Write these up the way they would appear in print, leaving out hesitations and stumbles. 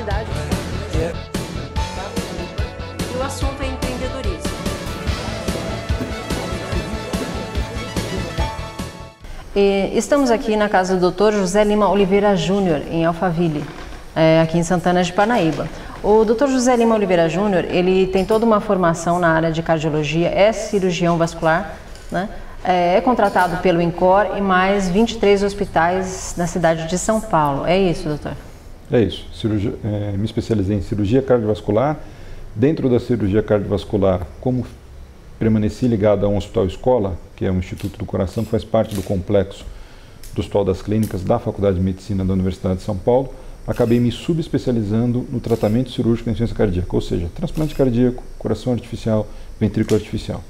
cidade. E o assunto é empreendedorismo. Estamos aqui na casa do Dr. José Lima Oliveira Júnior, em Alphaville, aqui em Santana de Parnaíba. O Dr. José Lima Oliveira Júnior, ele tem toda uma formação na área de cardiologia, é cirurgião vascular, né? É contratado pelo INCOR e mais 23 hospitais na cidade de São Paulo. É isso, doutor? É isso. Me especializei em cirurgia cardiovascular. Dentro da cirurgia cardiovascular, como permaneci ligado a um hospital escola, que é o Instituto do Coração, que faz parte do complexo do Hospital das Clínicas da Faculdade de Medicina da Universidade de São Paulo, acabei me subespecializando no tratamento cirúrgico da insuficiência cardíaca, ou seja, transplante cardíaco, coração artificial, ventrículo artificial.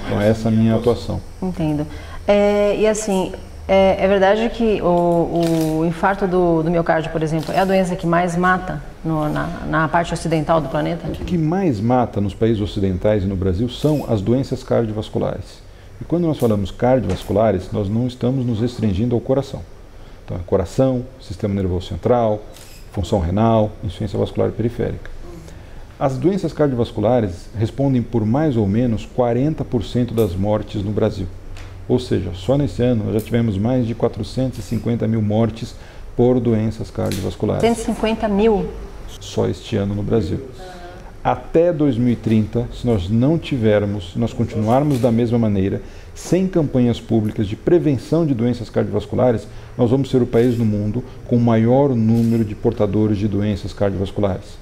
Então essa é a minha atuação. Entendo. E assim, é verdade que o infarto do miocárdio, por exemplo, é a doença que mais mata na parte ocidental do planeta? O que mais mata nos países ocidentais e no Brasil são as doenças cardiovasculares. E quando nós falamos cardiovasculares, nós não estamos nos restringindo ao coração. Então, é coração, sistema nervoso central, função renal, insuficiência vascular periférica. As doenças cardiovasculares respondem por mais ou menos 40% das mortes no Brasil. Ou seja, só nesse ano nós já tivemos mais de 450 mil mortes por doenças cardiovasculares. 150 mil? Só este ano no Brasil. Até 2030, se nós continuarmos da mesma maneira, sem campanhas públicas de prevenção de doenças cardiovasculares, nós vamos ser o país no mundo com o maior número de portadores de doenças cardiovasculares,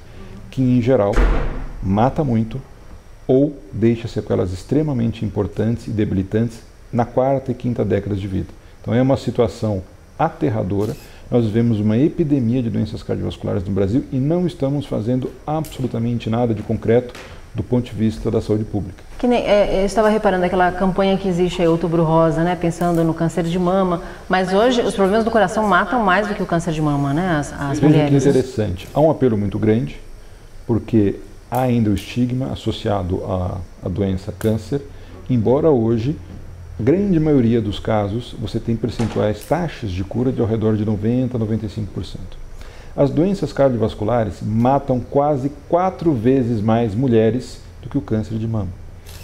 que em geral mata muito ou deixa sequelas extremamente importantes e debilitantes na quarta e quinta décadas de vida. Então é uma situação aterradora. Nós vivemos uma epidemia de doenças cardiovasculares no Brasil e não estamos fazendo absolutamente nada de concreto do ponto de vista da saúde pública. Que nem, eu estava reparando aquela campanha que existe aí, Outubro Rosa, né, pensando no câncer de mama, mas hoje os problemas do coração matam mais do que o câncer de mama, né, as mulheres. Que interessante. Há um apelo muito grande, porque há ainda o estigma associado à doença câncer, embora hoje, a grande maioria dos casos, você tem percentuais, taxas de cura de ao redor de 90% a 95%. As doenças cardiovasculares matam quase 4 vezes mais mulheres do que o câncer de mama.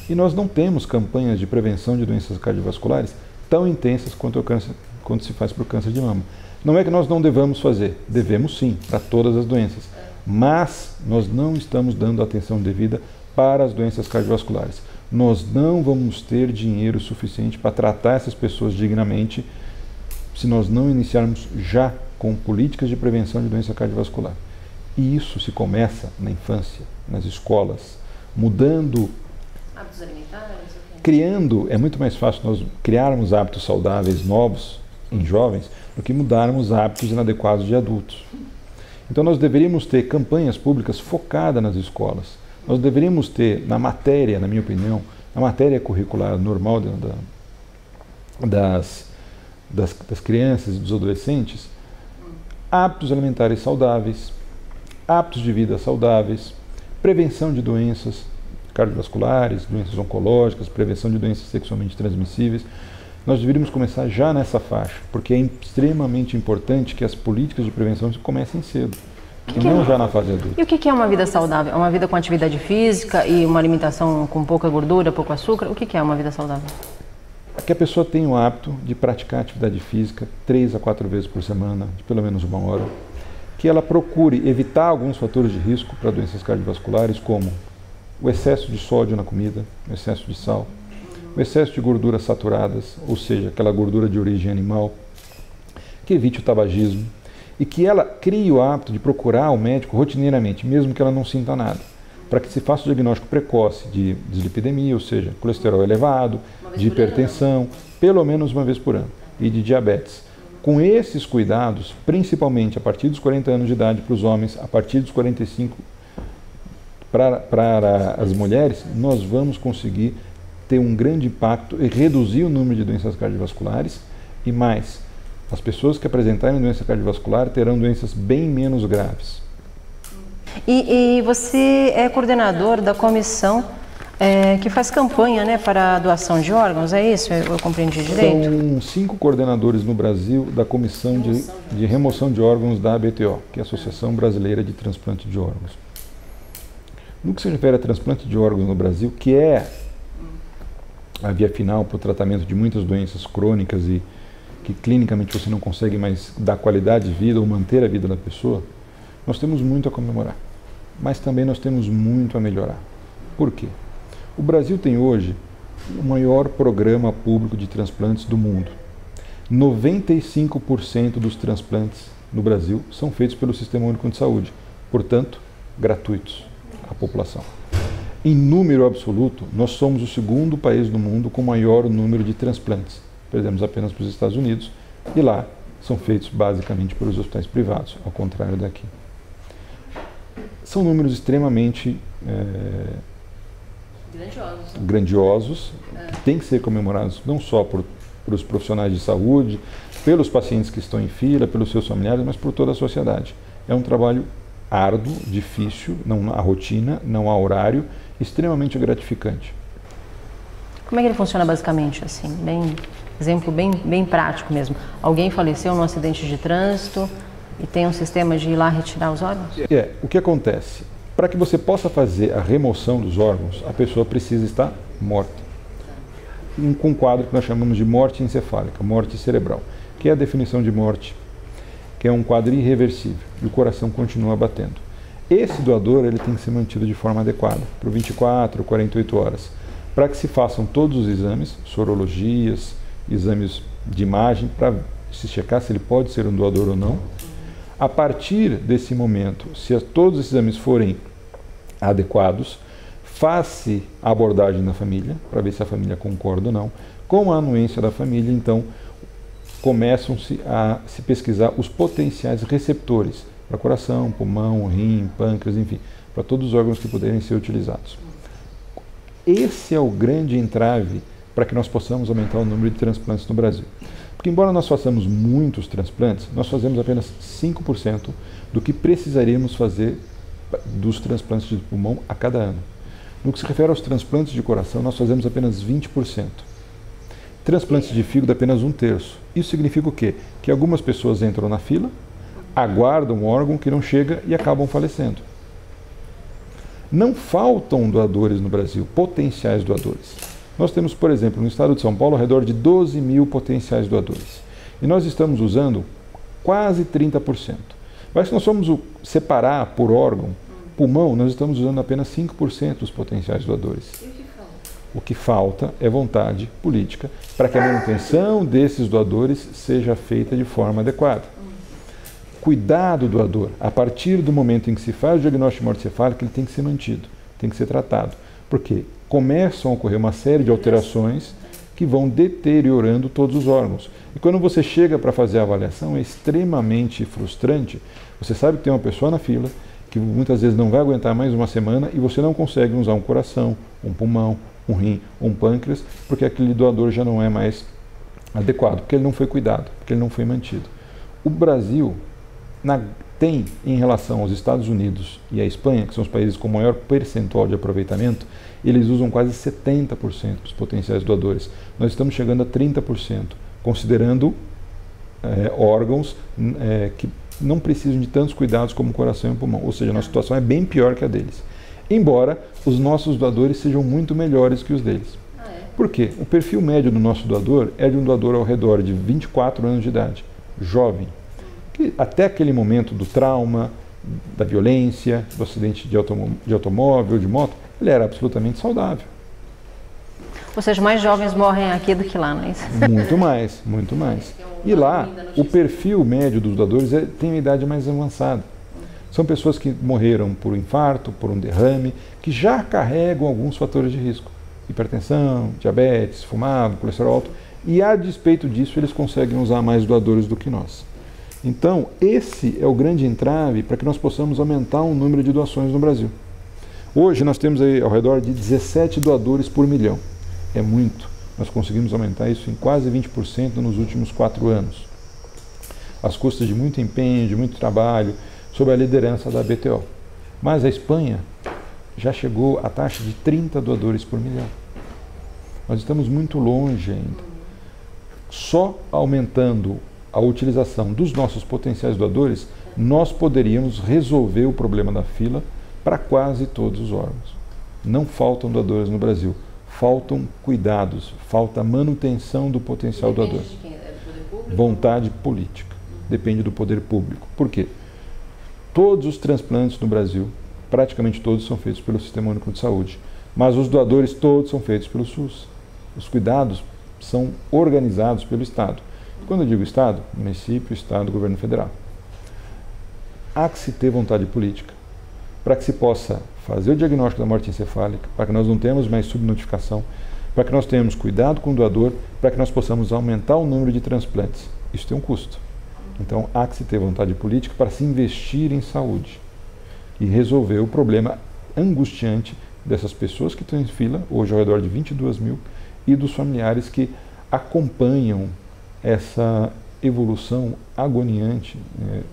E nós não temos campanhas de prevenção de doenças cardiovasculares tão intensas quanto se faz para o câncer de mama. Não é que nós não devamos fazer, devemos sim, para todas as doenças, mas nós não estamos dando atenção devida para as doenças cardiovasculares. Nós não vamos ter dinheiro suficiente para tratar essas pessoas dignamente se nós não iniciarmos já com políticas de prevenção de doença cardiovascular. E isso se começa na infância, nas escolas, mudando, hábitos alimentares, criando. É muito mais fácil nós criarmos hábitos saudáveis novos em jovens do que mudarmos hábitos inadequados de adultos. Então nós deveríamos ter campanhas públicas focadas nas escolas. Nós deveríamos ter na matéria, na minha opinião, na matéria curricular normal das crianças e dos adolescentes, hábitos alimentares saudáveis, hábitos de vida saudáveis, prevenção de doenças cardiovasculares, doenças oncológicas, prevenção de doenças sexualmente transmissíveis. Nós deveríamos começar já nessa faixa, porque é extremamente importante que as políticas de prevenção comecem cedo, e não já na fase adulta. E o que é uma vida saudável? É uma vida com atividade física e uma alimentação com pouca gordura, pouco açúcar? O que é uma vida saudável? Que a pessoa tenha o hábito de praticar atividade física 3 a 4 vezes por semana, de pelo menos 1 hora. Que ela procure evitar alguns fatores de risco para doenças cardiovasculares, como o excesso de sódio na comida, o excesso de sal, o excesso de gorduras saturadas, ou seja, aquela gordura de origem animal, que evite o tabagismo e que ela crie o hábito de procurar o médico rotineiramente, mesmo que ela não sinta nada, para que se faça o diagnóstico precoce de dislipidemia, ou seja, colesterol elevado, de hipertensão, pelo menos 1 vez por ano, e de diabetes. Com esses cuidados, principalmente a partir dos 40 anos de idade para os homens, a partir dos 45 para as mulheres, nós vamos conseguir ter um grande impacto e reduzir o número de doenças cardiovasculares e mais, as pessoas que apresentarem doença cardiovascular terão doenças bem menos graves. E você é coordenador da comissão Que faz campanha, né, para a doação de órgãos, é isso? Eu compreendi direito? São 5 coordenadores no Brasil da Comissão de Remoção de Órgãos da ABTO, que é a Associação Brasileira de Transplante de Órgãos. No que se refere a transplante de órgãos no Brasil, que é a via final para o tratamento de muitas doenças crônicas e que clinicamente você não consegue mais dar qualidade de vida ou manter a vida da pessoa, nós temos muito a comemorar, mas também nós temos muito a melhorar. Por quê? O Brasil tem hoje o maior programa público de transplantes do mundo. 95% dos transplantes no Brasil são feitos pelo Sistema Único de Saúde, portanto, gratuitos à população. Em número absoluto, nós somos o segundo país do mundo com maior número de transplantes. Perdemos apenas para os Estados Unidos e lá são feitos basicamente pelos hospitais privados, ao contrário daqui. São números extremamente grandiosos, que têm que ser comemorados não só por os profissionais de saúde, pelos pacientes que estão em fila, pelos seus familiares, mas por toda a sociedade. É um trabalho árduo, difícil, não há rotina, não há horário, extremamente gratificante. Como é que ele funciona basicamente, assim, exemplo bem prático mesmo? Alguém faleceu num acidente de trânsito e tem um sistema de ir lá retirar os órgãos? O que acontece? Para que você possa fazer a remoção dos órgãos, a pessoa precisa estar morta. Com um quadro que nós chamamos de morte encefálica, morte cerebral, que é a definição de morte, que é um quadro irreversível, e o coração continua batendo. Esse doador ele tem que ser mantido de forma adequada, por 24 ou 48 horas, para que se façam todos os exames, sorologias, exames de imagem, para se checar se ele pode ser um doador ou não. A partir desse momento, se todos os exames forem adequados, faz-se a abordagem na família, para ver se a família concorda ou não. Com a anuência da família, então, começam-se a se pesquisar os potenciais receptores para coração, pulmão, rim, pâncreas, enfim, para todos os órgãos que puderem ser utilizados. Esse é o grande entrave para que nós possamos aumentar o número de transplantes no Brasil. Porque embora nós façamos muitos transplantes, nós fazemos apenas 5% do que precisaríamos fazer dos transplantes de pulmão a cada ano. No que se refere aos transplantes de coração, nós fazemos apenas 20%. Transplantes de fígado apenas 1/3. Isso significa o quê? Que algumas pessoas entram na fila, aguardam um órgão que não chega e acabam falecendo. Não faltam doadores no Brasil, potenciais doadores. Nós temos, por exemplo, no estado de São Paulo, ao redor de 12 mil potenciais doadores. E nós estamos usando quase 30%. Mas se nós formos separar por órgão, pulmão, nós estamos usando apenas 5% dos potenciais doadores. O que falta é vontade política para que a manutenção desses doadores seja feita de forma adequada. Cuidar do doador, a partir do momento em que se faz o diagnóstico de morte cefálica, ele tem que ser mantido, tem que ser tratado. Por quê? Começam a ocorrer uma série de alterações que vão deteriorando todos os órgãos. E quando você chega para fazer a avaliação, é extremamente frustrante. Você sabe que tem uma pessoa na fila que muitas vezes não vai aguentar mais uma semana e você não consegue usar um coração, um pulmão, um rim, um pâncreas, porque aquele doador já não é mais adequado, porque ele não foi cuidado, porque ele não foi mantido. O Brasil tem, em relação aos Estados Unidos e à Espanha, que são os países com maior percentual de aproveitamento, eles usam quase 70% dos potenciais doadores. Nós estamos chegando a 30%, considerando órgãos que não precisam de tantos cuidados como o coração e o pulmão. Ou seja, a nossa situação é bem pior que a deles. Embora os nossos doadores sejam muito melhores que os deles. Por quê? O perfil médio do nosso doador é de um doador ao redor de 24 anos de idade, jovem, que até aquele momento do trauma, da violência, do acidente de automóvel, de moto, ele era absolutamente saudável. Ou seja, mais jovens morrem aqui do que lá, não é isso? Muito mais, muito mais. E lá, o perfil médio dos doadores tem uma idade mais avançada. São pessoas que morreram por infarto, por um derrame, que já carregam alguns fatores de risco. Hipertensão, diabetes, fumado, colesterol alto. E a despeito disso, eles conseguem usar mais doadores do que nós. Então, esse é o grande entrave para que nós possamos aumentar o número de doações no Brasil. Hoje nós temos aí ao redor de 17 doadores por milhão. É muito. Nós conseguimos aumentar isso em quase 20% nos últimos 4 anos. Às custas de muito empenho, de muito trabalho, sob a liderança da ABTO. Mas a Espanha já chegou a taxa de 30 doadores por milhão. Nós estamos muito longe ainda. Só aumentando a utilização dos nossos potenciais doadores, nós poderíamos resolver o problema da fila para quase todos os órgãos. Não faltam doadores no Brasil, faltam cuidados, falta manutenção do potencial doador. Depende de quem? É do poder público? Vontade política. Depende do poder público. Por quê? Todos os transplantes no Brasil, praticamente todos, são feitos pelo Sistema Único de Saúde, mas os doadores todos são feitos pelo SUS. Os cuidados são organizados pelo Estado. Quando eu digo Estado, município, Estado, governo federal. Há que se ter vontade política para que se possa fazer o diagnóstico da morte encefálica, para que nós não tenhamos mais subnotificação, para que nós tenhamos cuidado com o doador, para que nós possamos aumentar o número de transplantes. Isso tem um custo. Então, há que se ter vontade política para se investir em saúde e resolver o problema angustiante dessas pessoas que estão em fila, hoje ao redor de 22 mil, e dos familiares que acompanham essa evolução agoniante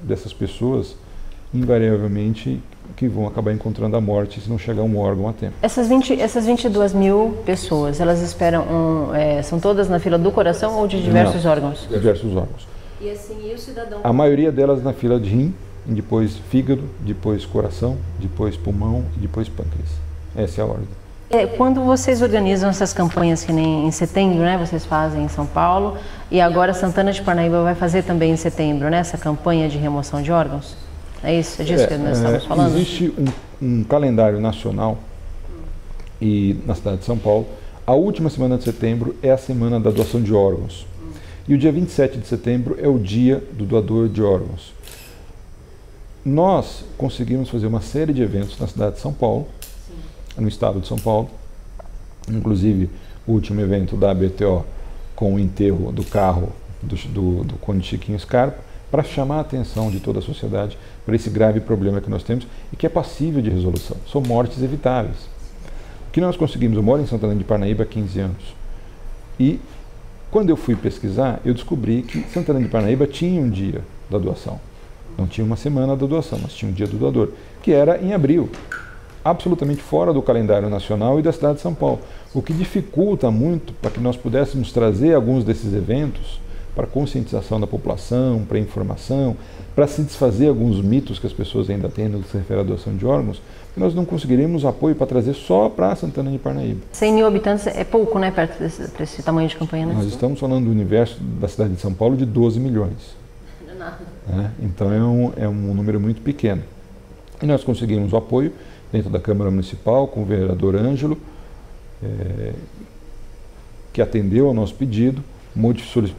dessas pessoas, invariavelmente que vão acabar encontrando a morte se não chegar um órgão a tempo. Essas 22 mil pessoas, elas esperam, são todas na fila do coração ou de diversos órgãos? Diversos órgãos. E assim, e o cidadão? A maioria delas na fila de rim, depois fígado, depois coração, depois pulmão e depois pâncreas. Essa é a ordem. Quando vocês organizam essas campanhas, que nem em setembro, né, vocês fazem em São Paulo, e agora Santana de Parnaíba vai fazer também em setembro, né, essa campanha de remoção de órgãos? É isso? É disso que nós estamos falando? Existe um calendário nacional e na cidade de São Paulo, a última semana de setembro é a semana da doação de órgãos. E o dia 27 de setembro é o dia do doador de órgãos. Nós conseguimos fazer uma série de eventos na cidade de São Paulo, no estado de São Paulo, inclusive o último evento da ABTO com o enterro do carro do Conde Chiquinho Scarpa, para chamar a atenção de toda a sociedade para esse grave problema que nós temos e que é passível de resolução. São mortes evitáveis. O que nós conseguimos, eu moro em Santana de Parnaíba há 15 anos, e quando eu fui pesquisar, eu descobri que Santana de Parnaíba tinha um dia da doação. Não tinha uma semana da doação, mas tinha um dia do doador, que era em abril, absolutamente fora do calendário nacional e da cidade de São Paulo, o que dificulta muito para que nós pudéssemos trazer alguns desses eventos para conscientização da população, para informação, para se desfazer alguns mitos que as pessoas ainda têm no que se refere à doação de órgãos, que nós não conseguiríamos apoio para trazer só para Santana de Parnaíba. 100 mil habitantes é pouco, né, perto desse tamanho de campanha, né? Nós estamos falando do universo da cidade de São Paulo de 12 milhões. Não é nada. Então é um número muito pequeno. E nós conseguimos o apoio dentro da Câmara Municipal com o vereador Ângelo, que atendeu ao nosso pedido,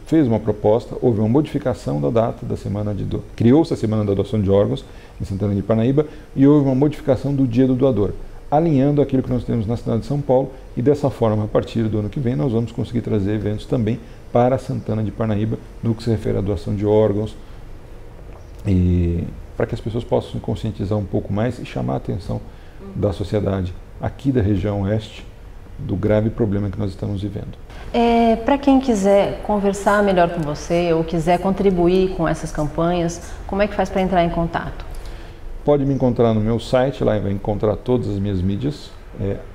fez uma proposta, houve uma modificação da data da semana de doação. Criou-se a semana da doação de órgãos em Santana de Parnaíba e houve uma modificação do dia do doador, alinhando aquilo que nós temos na cidade de São Paulo, e dessa forma, a partir do ano que vem, nós vamos conseguir trazer eventos também para Santana de Parnaíba no que se refere à doação de órgãos, e para que as pessoas possam se conscientizar um pouco mais e chamar a atenção da sociedade aqui da região oeste do grave problema que nós estamos vivendo. Para quem quiser conversar melhor com você ou quiser contribuir com essas campanhas, como é que faz para entrar em contato? Pode me encontrar no meu site, lá vai encontrar todas as minhas mídias,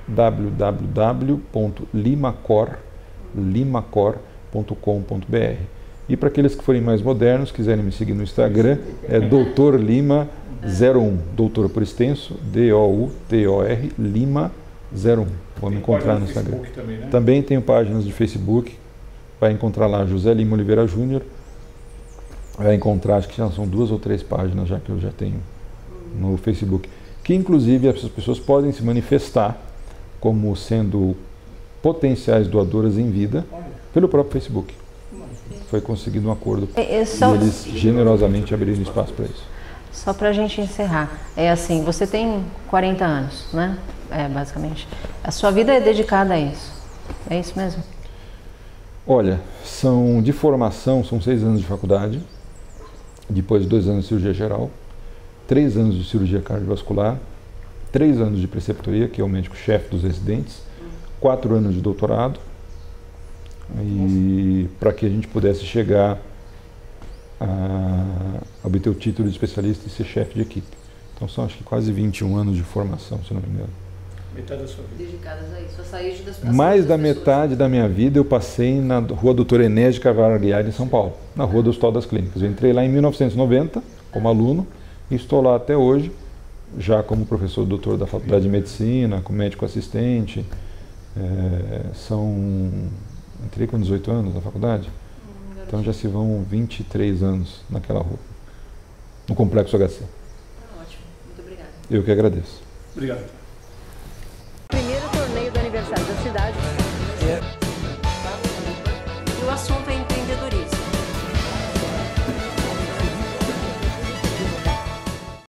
www.limacor.com.br. E para aqueles que forem mais modernos, quiserem me seguir no Instagram, é Doutor Lima 01, doutor por extenso, D-O-U-T-O-R, Lima 01. Vão me encontrar no Instagram. Também, né? Também tenho páginas de Facebook, vai encontrar lá José Lima Oliveira Júnior, vai encontrar, acho que já são 2 ou 3 páginas já que eu já tenho no Facebook, que inclusive as pessoas podem se manifestar como sendo potenciais doadoras em vida pelo próprio Facebook. Foi conseguido um acordo e eles generosamente abriram espaço para isso. Só para a gente encerrar, assim, você tem 40 anos, né? Basicamente. A sua vida é dedicada a isso, é isso mesmo? Olha, de formação, são 6 anos de faculdade, depois 2 anos de cirurgia geral, 3 anos de cirurgia cardiovascular, 3 anos de preceptoria, que é o médico-chefe dos residentes, 4 anos de doutorado, e para que a gente pudesse chegar a obter o título de especialista e ser chefe de equipe. Então são acho que quase 21 anos de formação, se não me engano. Metade da sua vida. Dedicadas a isso, a saúde das Mais da metade da minha vida eu passei na Rua Doutor Enéas de Carvalho Aguiar, em São Paulo, na Rua do Hospital das Clínicas. Eu entrei lá em 1990 como aluno e estou lá até hoje, já como professor doutor da Faculdade de Medicina, como médico assistente. Entrei com 18 anos na faculdade, então já se vão 23 anos naquela rua, no Complexo HC. Ótimo, muito obrigada. Eu que agradeço. Obrigado.